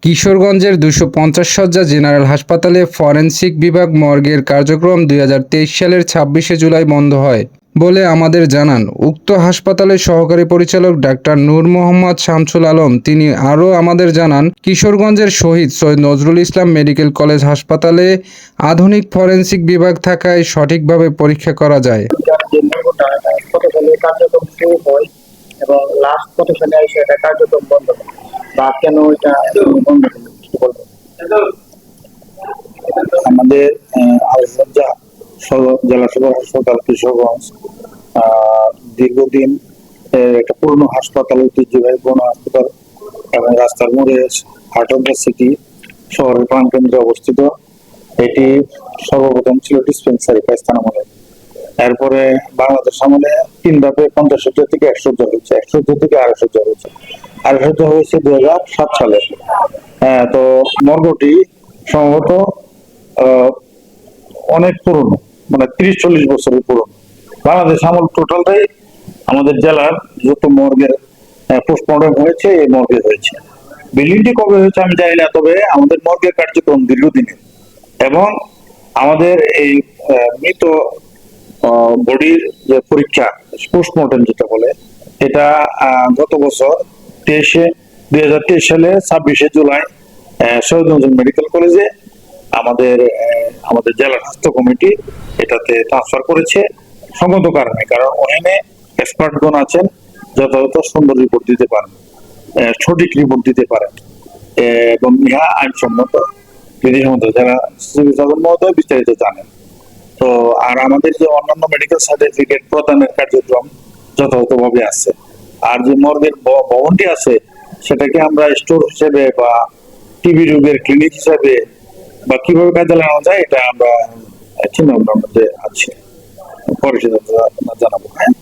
কিশোরগঞ্জের ২৫০ শয্যা জেনারেল হাসপাতালে ফরেনসিক বিভাগ মর্গের কার্যক্রম ২০২৩ সালের ২৬শে জুলাই বন্ধ হয় বলে আমাদের জানান উক্ত হাসপাতালের সহকারী পরিচালক ডাক্তার নূর মোহাম্মদ শামসুল আলম। তিনি আরও আমাদের জানান, কিশোরগঞ্জের শহীদ সৈয়দ নজরুল ইসলাম মেডিকেল কলেজ হাসপাতালে আধুনিক ফরেনসিক বিভাগ থাকায় সঠিকভাবে পরীক্ষা করা যায়। এবং লাস্ট কত সালে এসে এটা কার্যক্রম বন্ধ হয় বা কেন এটা বন্ধ হলো আমাদের আলহাজ্জা জেলা সদর হাসপাতাল কিশোরগঞ্জ দীর্ঘদিন একটা পুরনো হাসপাতাল, ঐতিহ্যবাহী পুরনো হাসপাতাল এবং রাস্তার মোড়ে হার্ট অফ দ্য সিটি শহরের প্রাণকেন্দ্রে অবস্থিত। এটি সর্বপ্রথম ছিল ডিসপেন্সারি পায়খানা আমলে। এরপরে বাংলাদেশ আমলে 3 ধাপে 50 শয্যা থেকে 100 শয্যা হয়েছে, 100 শয্যা থেকে 250 শয্যা হয়েছে, 250 শয্যা হয়েছে 2007 সালে। তো মর্গটি সম্ভবত অনেক পুরনো, মানে 30-40 বছরের পুরনো। বাংলাদেশ আমল টোটালটাই আমাদের জেলার যত মর্গের পোস্টমর্টম হয়েছে এই মর্গে হয়েছে। বিল্ডিংটি কবে হয়েছে আমি জানি না, তবে আমাদের মর্গের কার্যক্রম দীর্ঘদিনের এবং আমাদের এই মৃত বডির যে পরীক্ষা পোস্টমর্টম যেটা বলে, এটা গত বছর 2023 সালে 26শে জুলাই শহীদ নজরুল মেডিকেল কলেজে আমাদের জেলা স্বাস্থ্য কমিটি এটাতে ট্রান্সফার করেছে সঙ্গত কারণে। কারণ ওখানে এক্সপার্টগণ আছেন, যথাযথ সুন্দর রিপোর্ট দিতে পারেন, সঠিক রিপোর্ট দিতে পারেন এবং ইহা আইনসম্মত বিধিসম্মত, যারা সিভিল সার্জন মহোদয় বিস্তারিত জানেন। তো আর আমাদের যে অন্যান্য মেডিকেল সার্টিফিকেট প্রদানের কার্যক্রম যথাযথভাবে আছে। আর যে মর্গের ভবনটি আছে সেটাকে আমরা স্টোর হিসেবে বা টিবি রোগের ক্লিনিক হিসেবে বা কিভাবে কাজে লাগানো যায় এটা আমরা চিন্তা ভাবনার মধ্যে আছি, পরে সেটা জানাবো। হ্যাঁ।